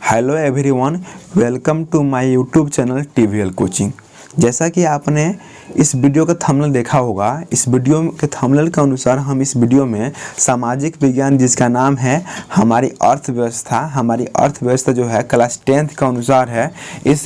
Hello everyone, welcome to my YouTube channel TVL coaching. जैसा कि आपने इस वीडियो का थंबनेल देखा होगा, इस वीडियो के थंबनेल के अनुसार हम इस वीडियो में सामाजिक विज्ञान जिसका नाम है हमारी अर्थव्यवस्था जो है क्लास 10th के अनुसार है। इस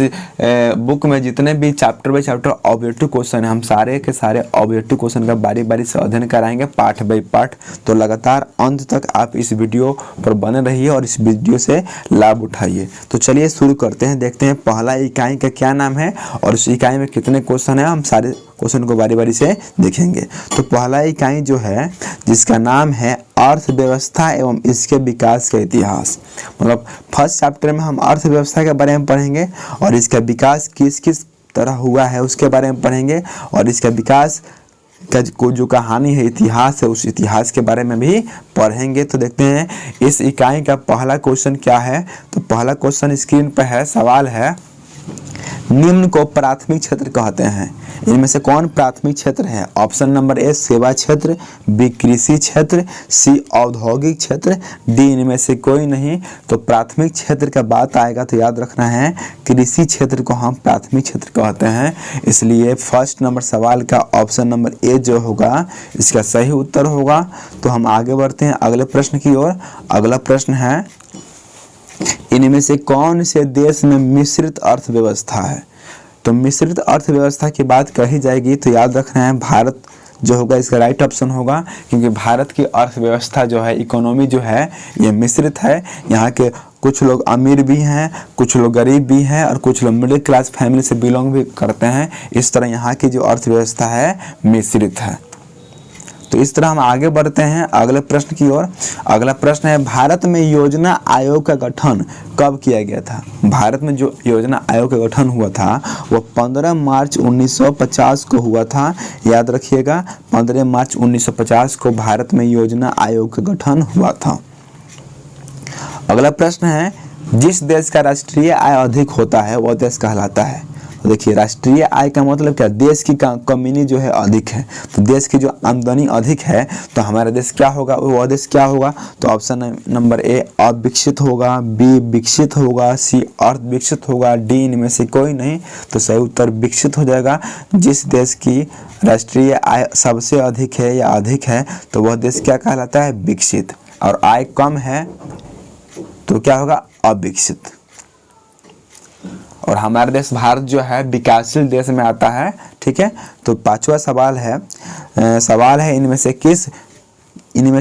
बुक में जितने भी chapter by chapter objective question है, हम सारे के सारे ऑब्जेक्टिव क्वेश्चन का बारी बारी से अध्ययन कराएंगे पार्ट बाई पार्ट। तो लगातार अंत तक आप इस वीडियो पर बने रहिए और इस वीडियो से लाभ उठाइए। तो चलिए शुरू करते हैं, देखते हैं पहला इकाई का क्या नाम है और उस इकाई में कितने क्वेश्चन है। हम सारे क्वेश्चन को बारी बारी से देखेंगे। तो पहला इकाई जो है जिसका नाम है अर्थव्यवस्था एवं इसके विकास का इतिहास, मतलब फर्स्ट चैप्टर में हम अर्थव्यवस्था के बारे में पढ़ेंगे और इसका विकास किस किस तरह हुआ है उसके बारे में पढ़ेंगे और इसका विकास का जो कहानी है, इतिहास है, उस इतिहास के बारे में भी पढ़ेंगे। तो देखते हैं इस इकाई का पहला क्वेश्चन क्या है। तो पहला क्वेश्चन स्क्रीन पर है, सवाल है निम्न को प्राथमिक क्षेत्र कहते हैं, इनमें से कौन प्राथमिक क्षेत्र है। ऑप्शन नंबर ए सेवा क्षेत्र, बी कृषि क्षेत्र, सी औद्योगिक क्षेत्र, डी इनमें से कोई नहीं। तो प्राथमिक क्षेत्र का बात आएगा तो याद रखना है कृषि क्षेत्र को हम प्राथमिक क्षेत्र कहते हैं। इसलिए फर्स्ट नंबर सवाल का ऑप्शन नंबर ए जो होगा इसका सही उत्तर होगा। तो हम आगे बढ़ते हैं अगले प्रश्न की ओर। अगला प्रश्न है इनमें से कौन से देश में मिश्रित अर्थव्यवस्था है। तो मिश्रित अर्थव्यवस्था की बात कही जाएगी तो याद रखना है भारत जो होगा इसका राइट ऑप्शन होगा, क्योंकि भारत की अर्थव्यवस्था जो है, इकोनॉमी जो है ये मिश्रित है। यहाँ के कुछ लोग अमीर भी हैं, कुछ लोग गरीब भी हैं और कुछ लोग मिडिल क्लास फैमिली से बिलोंग भी करते हैं। इस तरह यहाँ की जो अर्थव्यवस्था है मिश्रित है। तो इस तरह हम आगे बढ़ते हैं अगले प्रश्न की ओर। अगला प्रश्न है भारत में योजना आयोग का गठन कब किया गया था। भारत में जो योजना आयोग का गठन हुआ था वो 15 मार्च 1950 को हुआ था। याद रखिएगा 15 मार्च 1950 को भारत में योजना आयोग का गठन हुआ था। अगला प्रश्न है जिस देश का राष्ट्रीय आय अधिक होता है वह देश कहलाता है। तो देखिए राष्ट्रीय आय का मतलब क्या, देश की कमीनी जो है अधिक है, तो देश की जो आमदनी अधिक है तो हमारा देश क्या होगा, वह देश क्या होगा। तो ऑप्शन नंबर ए अविकसित होगा, बी विकसित होगा, सी अर्ध विकसित होगा, डी इनमें से कोई नहीं। तो सही उत्तर विकसित हो जाएगा। जिस देश की राष्ट्रीय आय सबसे अधिक है या अधिक है तो वह देश क्या कहलाता है, विकसित। और आय कम है तो क्या होगा, अविकसित। और हमारा देश भारत जो है विकासशील देश में आता है। ठीक है, तो पांचवा सवाल है इनमें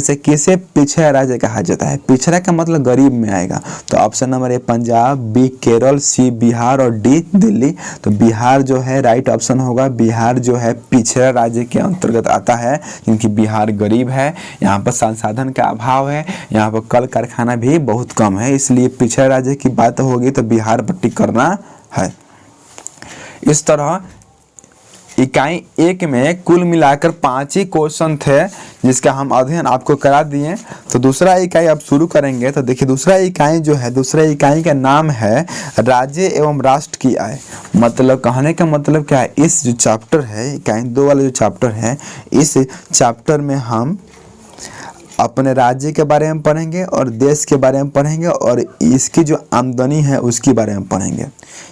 से किसे पिछड़ा राज्य कहा जाता है। पिछड़ा का मतलब गरीब में आएगा। तो option number A Punjab, B Kerala, C Bihar और डी दिल्ली। तो बिहार जो है राइट ऑप्शन होगा। बिहार जो है पिछड़ा राज्य के अंतर्गत आता है, क्योंकि बिहार गरीब है, यहाँ पर संसाधन का अभाव है, यहाँ पर कल कारखाना भी बहुत कम है, इसलिए पिछड़ा राज्य की बात होगी तो बिहार पर टिक करना है। इस तरह इकाई 1 में कुल मिलाकर 5 ही क्वेश्चन थे जिसका हम अध्ययन आपको करा दिए। तो दूसरा इकाई अब शुरू करेंगे। तो देखिए दूसरा इकाई जो है, दूसरा इकाई का नाम है राज्य एवं राष्ट्र की आय। मतलब कहने का मतलब क्या है, इस जो चैप्टर है इकाई 2 वाला जो चैप्टर है, इस चैप्टर में हम अपने राज्य के बारे में पढ़ेंगे और देश के बारे में पढ़ेंगे और इसकी जो आमदनी है उसके बारे में पढ़ेंगे।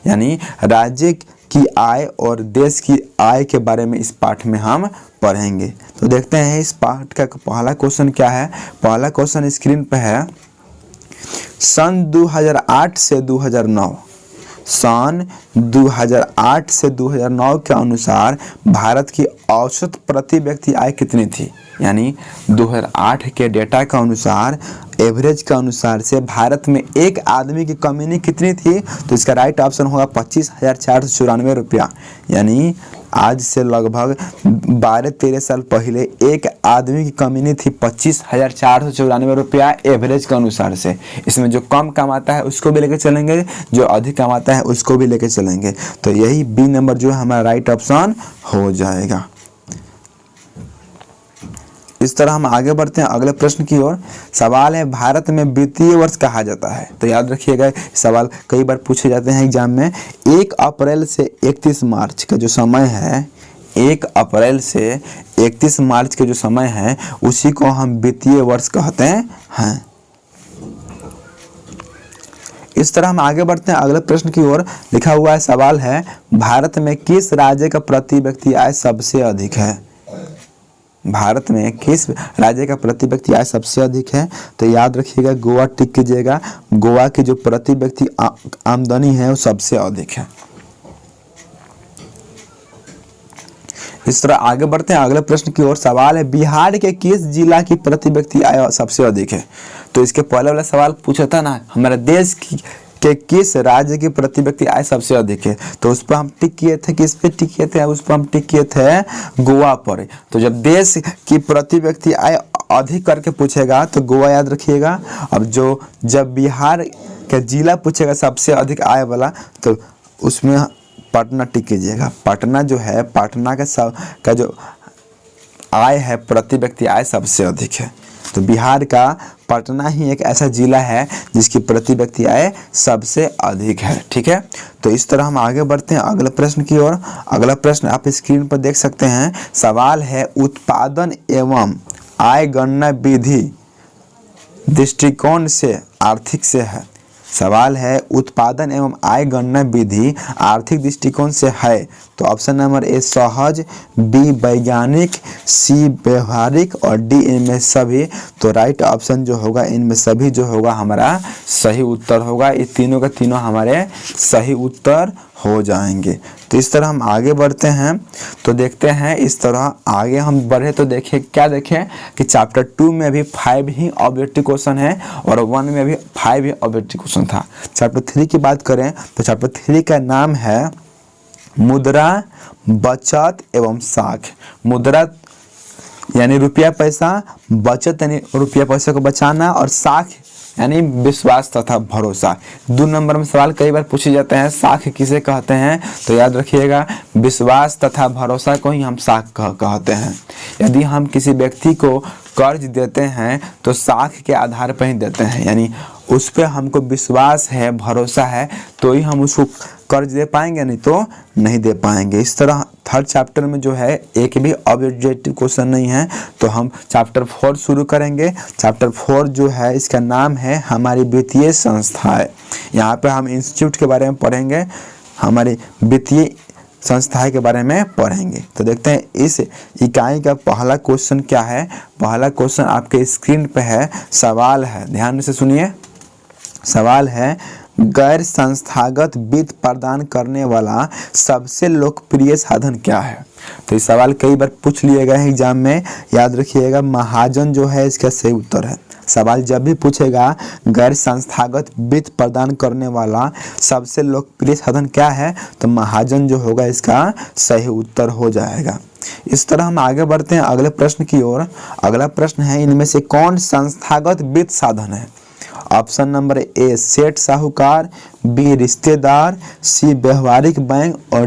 यानी राज्य की आय और देश की आय के बारे में इस पाठ में हम पढ़ेंगे। तो देखते हैं इस पाठ का पहला क्वेश्चन क्या है। पहला क्वेश्चन स्क्रीन पे है, सन 2008 से 2009 सन 2008 से 2009 के अनुसार भारत की औसत प्रति व्यक्ति आय कितनी थी। यानी 2008 के डेटा के अनुसार, एवरेज के अनुसार से भारत में एक आदमी की कमीनी कितनी थी। तो इसका राइट ऑप्शन होगा 25,494 रुपया। यानी आज से लगभग 12-13 साल पहले एक आदमी की कमीनी थी 25,494 रुपया एवरेज के अनुसार से। इसमें जो कम कमाता है उसको भी लेके चलेंगे, जो अधिक कमाता है उसको भी लेके चलेंगे। तो यही बी नंबर जो है हमारा राइट ऑप्शन हो जाएगा। इस तरह हम आगे बढ़ते हैं अगले प्रश्न की ओर। सवाल है भारत में वित्तीय वर्ष कहा जाता है। तो याद रखिएगा सवाल कई बार पूछे जाते हैं एग्जाम में। 1 अप्रैल से 31 मार्च का जो समय है, 1 अप्रैल से 31 मार्च के जो समय है उसी को हम वित्तीय वर्ष कहते हैं। इस तरह हम आगे बढ़ते हैं अगले प्रश्न की ओर। लिखा हुआ है, सवाल है, भारत में किस राज्य का प्रति व्यक्ति आय सबसे अधिक है? भारत में किस राज्य का प्रति व्यक्ति आय सबसे अधिक है? तो याद रखिएगा, गोवा टिक कीजिएगा। गोवा की जो प्रति व्यक्ति आमदनी है वो सबसे अधिक है। इस तरह आगे बढ़ते हैं अगले प्रश्न की ओर। सवाल है, बिहार के किस जिला की प्रति व्यक्ति आय सबसे अधिक है? तो इसके पहले वाला सवाल पूछा था ना, हमारे देश के किस राज्य की प्रति व्यक्ति आय सबसे अधिक है, तो उस पर हम टिक किए थे। किस पे टिक किए थे? उस पर हम टिक किए थे गोवा पर। तो जब देश की प्रति व्यक्ति आय अधिक करके पूछेगा तो गोवा याद रखिएगा। अब जब बिहार का जिला पूछेगा सबसे अधिक आय वाला, तो उसमें पटना टिक कीजिएगा। पटना जो है, पटना का जो आय है प्रति व्यक्ति आय सबसे अधिक है। तो बिहार का पटना ही एक ऐसा जिला है जिसकी प्रति व्यक्ति आय सबसे अधिक है। ठीक है, तो इस तरह हम आगे बढ़ते हैं अगले प्रश्न की ओर। अगला प्रश्न आप स्क्रीन पर देख सकते हैं। सवाल है, उत्पादन एवं आय गणना विधि दृष्टिकोण से आर्थिक से है। सवाल है, उत्पादन एवं आय गणना विधि आर्थिक दृष्टिकोण से है। तो ऑप्शन नंबर ए सहज, बी वैज्ञानिक, सी व्यवहारिक और डी इनमें सभी। तो राइट ऑप्शन जो होगा इनमें सभी जो होगा हमारा सही उत्तर होगा। ये तीनों का तीनों हमारे सही उत्तर हो जाएंगे। तो इस तरह हम आगे बढ़ते हैं। तो देखते हैं इस तरह आगे हम बढ़े तो देखें क्या देखें कि चैप्टर 2 में भी 5 ही ऑब्जेक्टिव क्वेश्चन है और 1 में भी 5 ही ऑब्जेक्टिव क्वेश्चन था। चैप्टर 3 की बात करें तो चैप्टर 3 का नाम है मुद्रा, बचत एवं साख। मुद्रा यानी रुपया पैसा, बचत यानी रुपया पैसा को बचाना और साख यानी विश्वास तथा भरोसा। 2 नंबर में सवाल कई बार पूछे जाते हैं, साख किसे कहते हैं? तो याद रखिएगा, विश्वास तथा भरोसा को ही हम साख कहते हैं। यदि हम किसी व्यक्ति को कर्ज देते हैं तो साख के आधार पर ही देते हैं, यानी उस पर हमको विश्वास है, भरोसा है, तो ही हम उसको कर्ज दे पाएंगे, नहीं तो नहीं दे पाएंगे। इस तरह थर्ड चैप्टर में जो है एक भी ऑब्जेक्टिव क्वेश्चन नहीं है। तो हम चैप्टर 4 शुरू करेंगे। चैप्टर 4 जो है इसका नाम है हमारी वित्तीय संस्थाएं। यहाँ पे हम इंस्टीट्यूट के बारे में पढ़ेंगे, हमारी वित्तीय संस्थाएं के बारे में पढ़ेंगे। तो देखते हैं इस इकाई का पहला क्वेश्चन क्या है। पहला क्वेश्चन आपके स्क्रीन पे है। सवाल है, ध्यान से सुनिए। सवाल है, गैर संस्थागत वित्त प्रदान करने वाला सबसे लोकप्रिय साधन क्या है? तो ये सवाल कई बार पूछ लिए गए हैं एग्जाम में, याद रखिएगा महाजन जो है इसका सही उत्तर है। सवाल जब भी पूछेगा गैर संस्थागत वित्त प्रदान करने वाला सबसे लोकप्रिय साधन क्या है, तो महाजन जो होगा इसका सही उत्तर हो जाएगा। इस तरह हम आगे बढ़ते हैं अगले प्रश्न की ओर। अगला प्रश्न है, इनमें से कौन संस्थागत वित्त साधन है? ऑप्शन नंबर ए सेठ साहूकार, बी रिश्तेदार, सी व्यवहारिक बैंक और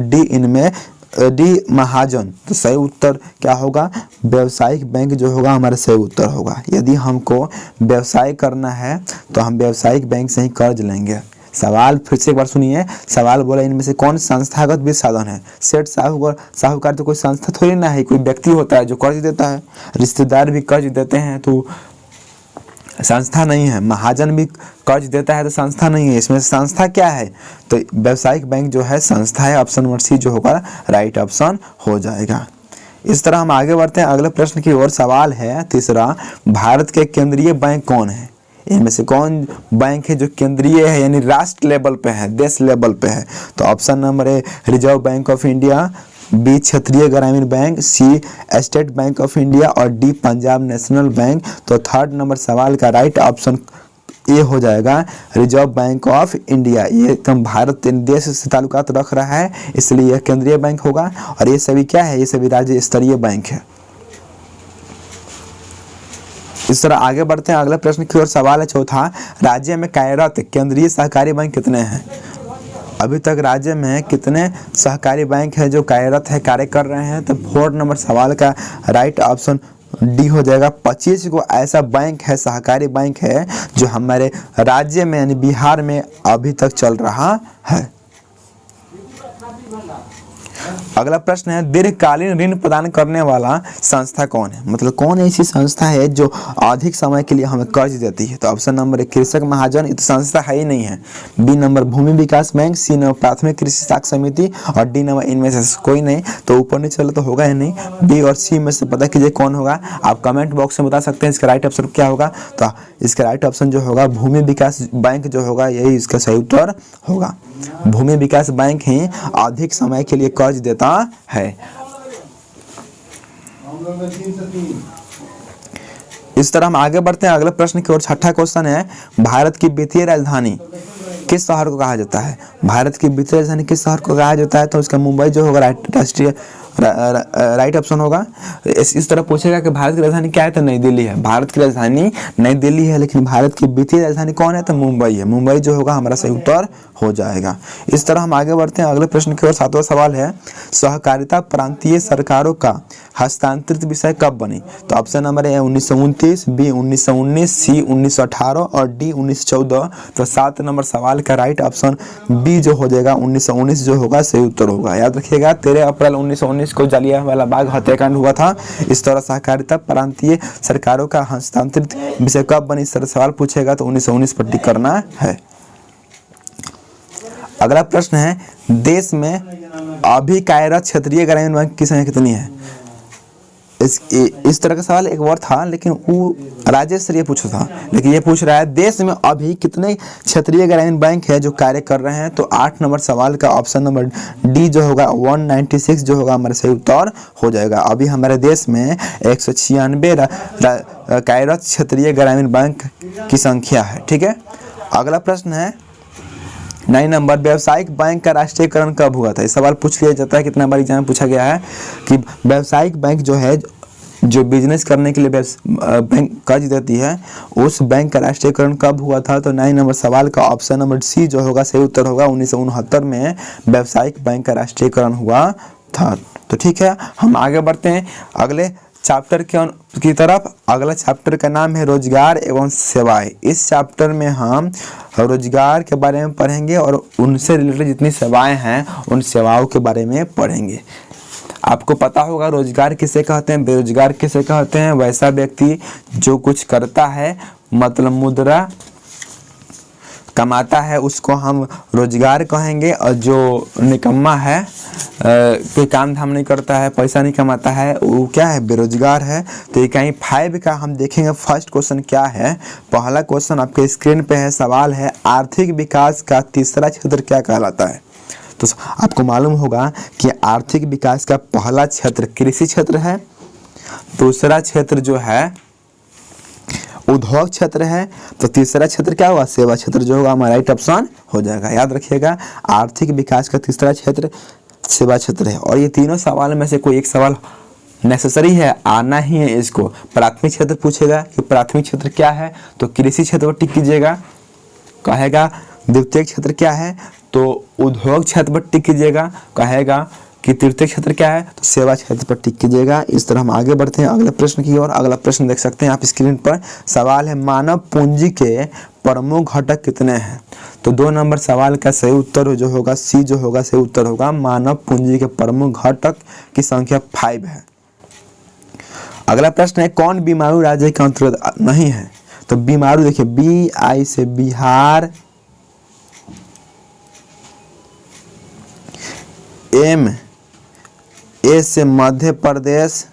डी महाजन। तो सही उत्तर क्या होगा? व्यवसायिक बैंक जो होगा हमारा सही उत्तर होगा। यदि हमको व्यवसाय करना है तो हम व्यवसायिक बैंक से ही कर्ज लेंगे। सवाल फिर से एक बार सुनिए। सवाल बोला, इनमें से कौन संस्थागत वित्त साधन है? सेठ साहूकार तो कोई संस्था थोड़ी ना है, कोई व्यक्ति होता है जो कर्ज देता है। रिश्तेदार भी कर्ज देते हैं तो संस्था नहीं है। महाजन भी कर्ज देता है तो संस्था नहीं है। इसमें संस्था क्या है? तो व्यवसायिक बैंक जो है संस्था है। ऑप्शन नंबर सी जो होगा राइट ऑप्शन हो जाएगा। इस तरह हम आगे बढ़ते हैं अगले प्रश्न की ओर। सवाल है तीसरा, भारत के केंद्रीय बैंक कौन है? इनमें से कौन बैंक है जो केंद्रीय है, यानी राष्ट्र लेवल पे है, देश लेवल पे है? तो option number A reserve bank of India, B क्षेत्रीय ग्रामीण bank, C state bank of India और डी पंजाब नेशनल बैंक। तो थर्ड नंबर सवाल का राइट ऑप्शन ए हो जाएगा रिजर्व बैंक ऑफ इंडिया। ये एकदम भारत देश से ताल्लुकात रख रहा है, इसलिए यह केंद्रीय बैंक होगा। और ये सभी क्या है? ये सभी राज्य स्तरीय बैंक है। इस तरह आगे बढ़ते हैं अगले प्रश्न की ओर। सवाल है चौथा, राज्य में कार्यरत केंद्रीय सहकारी बैंक कितने हैं? अभी तक राज्य में कितने सहकारी बैंक हैं जो कार्यरत है, कार्य कर रहे हैं? तो 4 नंबर सवाल का राइट ऑप्शन डी हो जाएगा। 25 को ऐसा बैंक है, सहकारी बैंक है जो हमारे राज्य में यानी बिहार में अभी तक चल रहा है। अगला प्रश्न है दीर्घकालीन ऋण प्रदान करने वाला संस्था कौन है, मतलब कौन ऐसी संस्था है जो अधिक समय के लिए हमें कर्ज देती है। तो ऑप्शन नंबर 1 कृषक महाजन, ये तो संस्था है ही नहीं है। बी नंबर भूमि विकास बैंक, सी नंबर प्राथमिक कृषि साख समिति और डी नंबर इनमें से कोई नहीं। तो ऊपर नहीं चला तो होगा ही नहीं। बी और सी में से पता कीजिए कौन होगा। आप कमेंट बॉक्स में बता सकते हैं इसका राइट ऑप्शन क्या होगा। तो इसका राइट ऑप्शन जो होगा भूमि विकास बैंक जो होगा, यही इसका सही उत्तर होगा। भूमि विकास बैंक ही अधिक समय के लिए कर्ज देता है। इस तरह हम आगे बढ़ते हैं अगले प्रश्न की ओर। छठा क्वेश्चन है भारत की वित्तीय राजधानी किस शहर को कहा जाता है। भारत की वित्तीय राजधानी किस शहर को कहा जाता है। तो इसका मुंबई जो होगा राष्ट्रीय राइट ऑप्शन होगा। इस तरह पूछेगा कि भारत की राजधानी क्या है, तो नई दिल्ली है। भारत की राजधानी नई दिल्ली है, लेकिन भारत की वित्तीय राजधानी कौन है, तो मुंबई है। मुंबई जो होगा हमारा सही उत्तर हो जाएगा। इस तरह हम आगे बढ़ते हैं अगले प्रश्न की ओर। 7वां सवाल है सहकारिता प्रांतीय सरकारों का हस्तांतरित विषय कब बनी। तो ऑप्शन नंबर ए 1929, बी 1919, सी 1918 और डी 1914। तो 7 नंबर सवाल का राइट ऑप्शन बी जो हो जाएगा 1919 जो होगा सही उत्तर होगा। याद रखिएगा 13 अप्रैल 1919 को जलियांवाला बाग हत्याकांड हुआ था। इस तरह सहकारिता प्रांतीय सरकारों का हस्तांतरित विषय कब बनी, इस तरह सवाल पूछेगा तो 1919 पर टिक करना है। अगला प्रश्न है देश में अभी कार्यरत क्षेत्रीय ग्रामीण बैंक की संख्या कितनी है। इस तरह का सवाल एक बार था, लेकिन वो राज्य स्तरीय पूछा था, लेकिन ये पूछ रहा है देश में अभी कितने क्षेत्रीय ग्रामीण बैंक है जो कार्य कर रहे हैं। तो 8 नंबर सवाल का ऑप्शन नंबर डी जो होगा 196 जो होगा हमारा सही उत्तर हो जाएगा। अभी हमारे देश में 196 कार्यरत क्षेत्रीय ग्रामीण बैंक की संख्या है। ठीक है। अगला प्रश्न है 9 नंबर व्यावसायिक बैंक का राष्ट्रीयकरण कब हुआ था। इस सवाल पूछ लिया जाता है, कितना बार एग्जाम में पूछा गया है कि व्यावसायिक बैंक जो है जो बिजनेस करने के लिए बैंक कर्ज देती है, उस बैंक का राष्ट्रीयकरण कब हुआ था। तो 9 नंबर सवाल का ऑप्शन नंबर सी जो होगा सही उत्तर होगा। 1969 में व्यावसायिक बैंक का राष्ट्रीयकरण हुआ था। तो ठीक है, हम आगे बढ़ते हैं अगले चैप्टर की तरफ। अगला चैप्टर का नाम है रोजगार एवं सेवाएं। इस चैप्टर में हम रोजगार के बारे में पढ़ेंगे और उनसे रिलेटेड जितनी सेवाएं हैं उन सेवाओं के बारे में पढ़ेंगे। आपको पता होगा रोजगार किसे कहते हैं, बेरोजगार किसे कहते हैं। वैसा व्यक्ति जो कुछ करता है, मतलब मुद्रा कमाता है, उसको हम रोजगार कहेंगे। और जो निकम्मा है, कोई काम धाम नहीं करता है, पैसा नहीं कमाता है, वो क्या है, बेरोजगार है। तो इकाई 5 का हम देखेंगे फर्स्ट क्वेश्चन क्या है। पहला क्वेश्चन आपके स्क्रीन पे है। सवाल है आर्थिक विकास का तीसरा क्षेत्र क्या कहलाता है। तो आपको मालूम होगा कि आर्थिक विकास का पहला क्षेत्र कृषि क्षेत्र है, दूसरा क्षेत्र जो है उद्योग क्षेत्र है, तो तीसरा क्षेत्र क्या होगा, सेवा क्षेत्र जो होगा हमारा राइट ऑप्शन हो जाएगा। याद रखिएगा आर्थिक विकास का तीसरा क्षेत्र सेवा क्षेत्र है। और ये तीनों सवाल में से कोई एक सवाल नेसेसरी है, आना ही है इसको। प्राथमिक क्षेत्र पूछेगा कि प्राथमिक क्षेत्र क्या है, तो कृषि क्षेत्र पर टिक कीजिएगा। कहेगा द्वितीय क्षेत्र क्या है, तो उद्योग क्षेत्र पर टिक कीजिएगा। कहेगा कि तृतीय क्षेत्र क्या है, तो सेवा क्षेत्र पर टिक कीजिएगा। इस तरह हम आगे बढ़ते हैं अगले प्रश्न की ओर। अगला प्रश्न देख सकते हैं आप स्क्रीन पर। सवाल है मानव पूंजी के प्रमुख घटक कितने हैं। तो 2 नंबर सवाल का सही उत्तर जो होगा सी जो होगा सही उत्तर होगा। मानव पूंजी के प्रमुख घटक की संख्या 5 है। अगला प्रश्न है कौन बीमारू राज्य के अंतर्गत नहीं है। तो बीमारू देखिए बी आई से बिहार, एम ए से मध्य प्रदेश,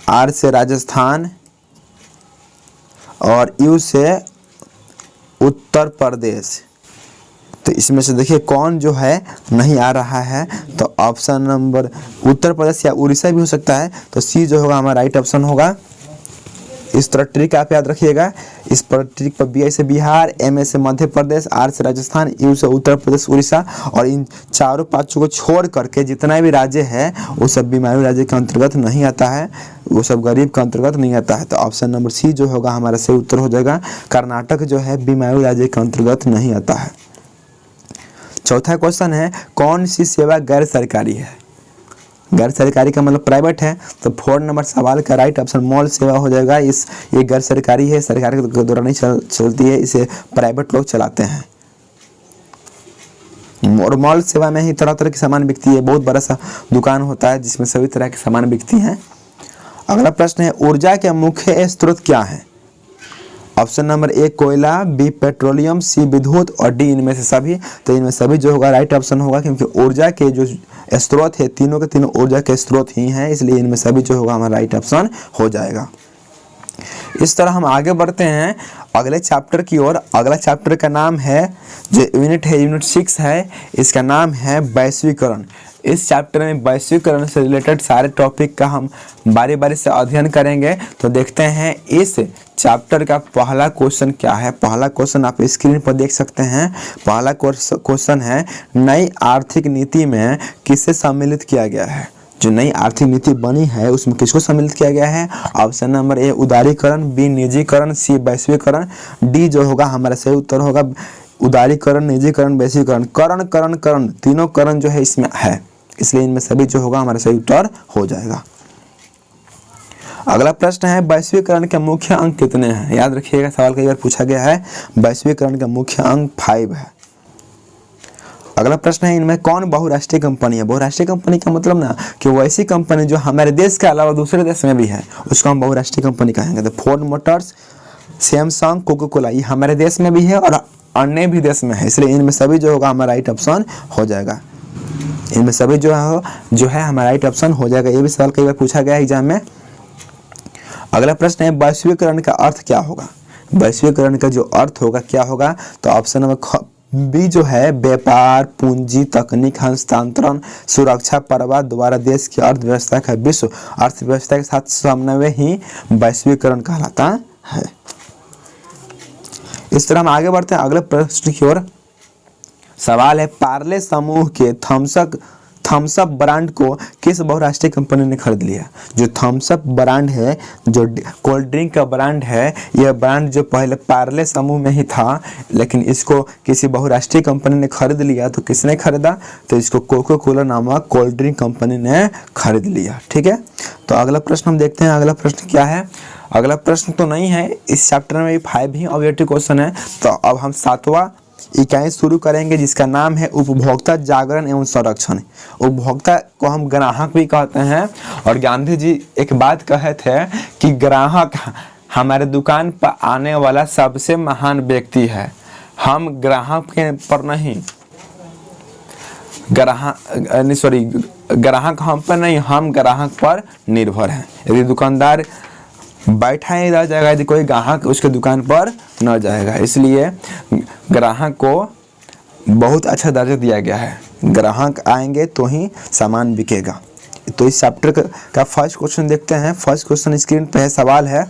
आर से राजस्थान और यू से उत्तर प्रदेश। तो इसमें से देखिए कौन जो है नहीं आ रहा है। तो ऑप्शन नंबर उत्तर प्रदेश या उड़ीसा भी हो सकता है। तो सी जो होगा हमारा राइट ऑप्शन होगा। इस तरह ट्रिक आप याद रखिएगा। इस पर ट्रिक पर बी से बिहार, एम से मध्य प्रदेश, आर से राजस्थान, यू से उत्तर प्रदेश उड़ीसा और इन चारों पांचों को छोड़ करके जितना भी राज्य है वो सब बीमारू राज्य के अंतर्गत नहीं आता है, वो सब गरीब के अंतर्गत नहीं आता है। तो ऑप्शन नंबर सी जो होगा हमारा सही उत्तर हो जाएगा। कर्नाटक जो है बीमारू राज्य के अंतर्गत नहीं आता है। चौथा क्वेश्चन है कौन सी सेवा गैर सरकारी है। गैर सरकारी का मतलब प्राइवेट है। तो 4 नंबर सवाल का राइट ऑप्शन मॉल सेवा हो जाएगा। ये गैर सरकारी है, सरकार के द्वारा नहीं चलती है, इसे प्राइवेट लोग चलाते हैं। और मॉल सेवा में ही तरह तरह के सामान बिकती है, बहुत बड़ा सा दुकान होता है जिसमें सभी तरह के सामान बिकती हैं। अगला प्रश्न है ऊर्जा के मुख्य स्रोत क्या है? ऑप्शन नंबर ए कोयला, बी पेट्रोलियम, सी विद्युत और डी इनमें से सभी। तो इनमें सभी जो होगा राइट ऑप्शन होगा, क्योंकि ऊर्जा के जो स्रोत है तीनों के तीनों ऊर्जा के स्रोत ही हैं, इसलिए इनमें सभी जो होगा हमारा राइट ऑप्शन हो जाएगा। इस तरह हम आगे बढ़ते हैं अगले चैप्टर की ओर। अगला चैप्टर का नाम है, जो यूनिट है यूनिट 6 है, इसका नाम है वैश्वीकरण। इस चैप्टर में वैश्वीकरण से रिलेटेड सारे टॉपिक का हम बारी बारी से अध्ययन करेंगे। तो देखते हैं इस चैप्टर का पहला क्वेश्चन क्या है। पहला क्वेश्चन आप स्क्रीन पर देख सकते हैं। पहला क्वेश्चन है नई आर्थिक नीति में किसे सम्मिलित किया गया है? जो नई आर्थिक नीति बनी है उसमें किसको सम्मिलित किया गया है? ऑप्शन नंबर ए उदारीकरण, बी निजीकरण, सी वैश्वीकरण, डी जो होगा हमारा सही उत्तर होगा उदारीकरण, निजीकरण, वैश्वीकरण। करण करण करण तीनों करण जो है इसमें है, इसलिए इनमें सभी जो होगा हमारा सही उत्तर हो जाएगा। अगला प्रश्न है वैश्वीकरण के मुख्य अंक कितने हैं? याद रखिएगा सवाल कई बार पूछा गया है। वैश्वीकरण का मुख्य अंक 5 है। अगला प्रश्न है इनमें कौन बहुराष्ट्रीय कंपनी है? बहुराष्ट्रीय कंपनी का मतलब ना कि वो ऐसी कंपनी जो हमारे देश के अलावा दूसरे देश में भी है, उसको हम बहुराष्ट्रीय कंपनी कहेंगे। तो Ford Motors, Samsung, Coca Cola ये हमारे देश में भी है और अन्य भी देश में है, इसलिए इनमें सभी जो होगा हमारा राइट ऑप्शन हो जाएगा। इनमें सभी जो है हमारा राइट ऑप्शन हो जाएगा। ये भी सवाल कई बार पूछा गया एग्जाम में। अगला प्रश्न है वैश्वीकरण का अर्थ क्या होगा? वैश्वीकरण का जो अर्थ होगा क्या होगा? तो ऑप्शन नंबर बी जो है व्यापार, पूंजी, तकनीक, हस्तांतरण, सुरक्षा, प्रवाह द्वारा देश की अर्थव्यवस्था का विश्व अर्थव्यवस्था के साथ समन्वय ही वैश्वीकरण कहलाता है। इस तरह हम आगे बढ़ते हैं अगले प्रश्न की ओर। सवाल है पार्ले समूह के थम्स अप ब्रांड को किस बहुराष्ट्रीय कंपनी ने खरीद लिया? जो थम्स अप ब्रांड है, जो कोल्ड ड्रिंक का ब्रांड है, यह ब्रांड जो पहले पार्ले समूह में ही था, लेकिन इसको किसी बहुराष्ट्रीय कंपनी ने खरीद लिया। तो किसने खरीदा? तो इसको कोका कोला नामक कोल्ड ड्रिंक कंपनी ने खरीद लिया। ठीक है, तो अगला प्रश्न हम देखते हैं। अगला प्रश्न क्या है? अगला प्रश्न तो नहीं है, इस चैप्टर में 5 ही ऑब्जेक्टिव क्वेश्चन है। तो अब हम 7वां इकाई शुरू करेंगे जिसका नाम है उपभोक्ता जागरण एवं संरक्षण। उपभोक्ता को हम ग्राहक भी कहते हैं, और गांधी जी एक बात कहे थे कि ग्राहक हमारे दुकान पर आने वाला सबसे महान व्यक्ति है। हम ग्राहक के पर नहीं, ग्राहक हम पर नहीं, हम ग्राहक पर निर्भर हैं। यदि दुकानदार बैठा ही रह जाएगा, यदि कोई ग्राहक उसके दुकान पर न जाएगा, इसलिए ग्राहक को बहुत अच्छा दर्जा दिया गया है। ग्राहक आएंगे तो ही सामान बिकेगा। तो इस चैप्टर का फर्स्ट क्वेश्चन देखते हैं। फर्स्ट क्वेश्चन स्क्रीन पे है। सवाल है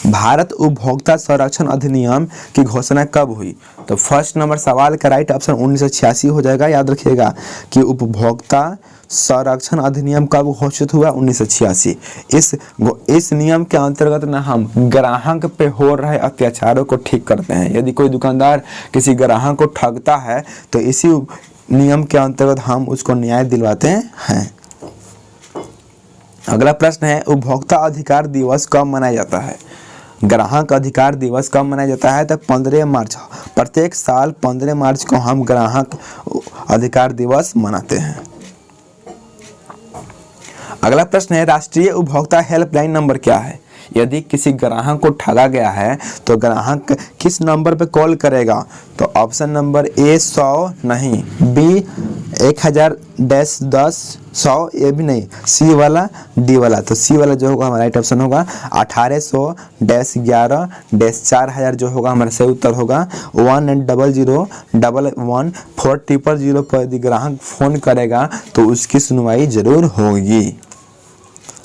भारत उपभोक्ता संरक्षण अधिनियम की घोषणा कब हुई? तो फर्स्ट नंबर सवाल का राइट ऑप्शन 1986 हो जाएगा। याद रखिएगा कि उपभोक्ता संरक्षण अधिनियम कब घोषित हुआ? 1986। इस नियम के अंतर्गत ना हम ग्राहक पे हो रहे अत्याचारों को ठीक करते हैं। यदि कोई दुकानदार किसी ग्राहक को ठगता है तो इसी नियम के अंतर्गत हम उसको न्याय दिलवाते हैं। अगला प्रश्न है उपभोक्ता अधिकार दिवस कब मनाया जाता है? ग्राहक अधिकार दिवस कब मनाया जाता है? तो 15 मार्च। प्रत्येक साल 15 मार्च को हम ग्राहक अधिकार दिवस मनाते हैं। अगला प्रश्न है राष्ट्रीय उपभोक्ता हेल्पलाइन नंबर क्या है? यदि किसी ग्राहक को ठगा गया है तो ग्राहक किस नंबर पे कॉल करेगा? तो ऑप्शन नंबर ए 100 नहीं, बी 1000-10-100 ये भी नहीं, सी वाला, डी वाला। तो सी वाला जो होगा हमारा राइट ऑप्शन होगा 1800-11-4000 जो होगा हमारा सही उत्तर होगा। 1-800-11-400 पर यदि ग्राहक फोन करेगा तो उसकी सुनवाई जरूर होगी।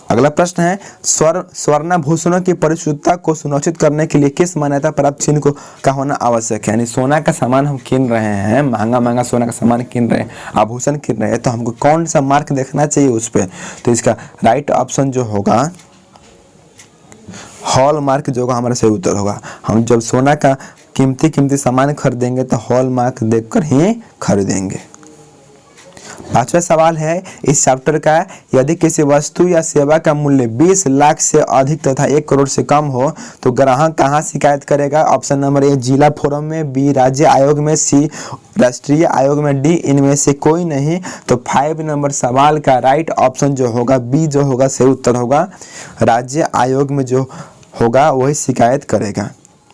अगला प्रश्न है स्वर्णाभूषणों की परिशुद्धता को सुनिश्चित करने के लिए किस मान्यता प्राप्त चिन्ह का होना आवश्यक है? यानी सोना का सामान हम किन रहे हैं, महंगा सोना का सामान किन रहे हैं, आभूषण किन रहे हैं, तो हमको कौन सा मार्क देखना चाहिए उस पर? तो इसका राइट ऑप्शन जो होगा हॉल मार्क जो होगा हमारा सही उत्तर होगा। हम जब सोना का कीमती सामान खरीदेंगे तो हॉल मार्क देखकर ही खरीदेंगे। 5वां सवाल है इस चैप्टर का, यदि किसी वस्तु या सेवा का मूल्य 20 लाख से अधिक तथा 1 करोड़ से कम हो तो ग्राहक कहाँ शिकायत करेगा? ऑप्शन नंबर ए जिला फोरम में, बी राज्य आयोग में, सी राष्ट्रीय आयोग में, डी इनमें से कोई नहीं। तो 5 नंबर सवाल का राइट ऑप्शन जो होगा बी जो होगा सही उत्तर होगा। राज्य आयोग में जो होगा वही शिकायत करेगा।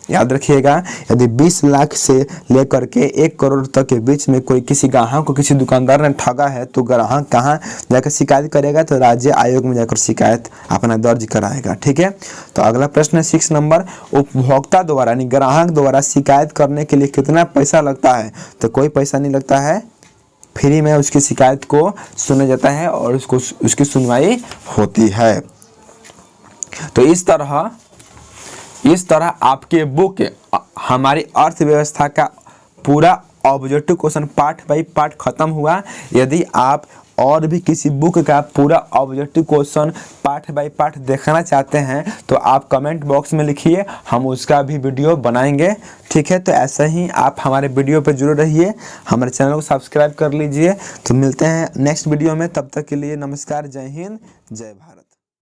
याद रखिएगा, यदि 20 लाख से लेकर के 1 करोड़ तक के बीच में कोई किसी ग्राहक को किसी दुकानदार ने ठगा है तो ग्राहक कहाँ जाकर शिकायत करेगा? तो राज्य आयोग में जाकर शिकायत अपना दर्ज कराएगा। ठीक है, तो अगला प्रश्न है 6 नंबर, उपभोक्ता द्वारा यानी ग्राहक द्वारा शिकायत करने के लिए कितना पैसा लगता है? तो कोई पैसा नहीं लगता है, फ्री में उसकी शिकायत को सुना जाता है और उसकी सुनवाई होती है। तो इस तरह आपके बुक हमारी अर्थव्यवस्था का पूरा objective question part by part खत्म हुआ। यदि आप और भी किसी बुक का पूरा objective question part by part देखना चाहते हैं तो आप कमेंट बॉक्स में लिखिए, हम उसका भी वीडियो बनाएंगे। ठीक है, तो ऐसा ही आप हमारे वीडियो पर जुड़े रहिए, हमारे चैनल को सब्सक्राइब कर लीजिए। तो मिलते हैं नेक्स्ट वीडियो में, तब तक के लिए नमस्कार, जय हिंद, जय भारत।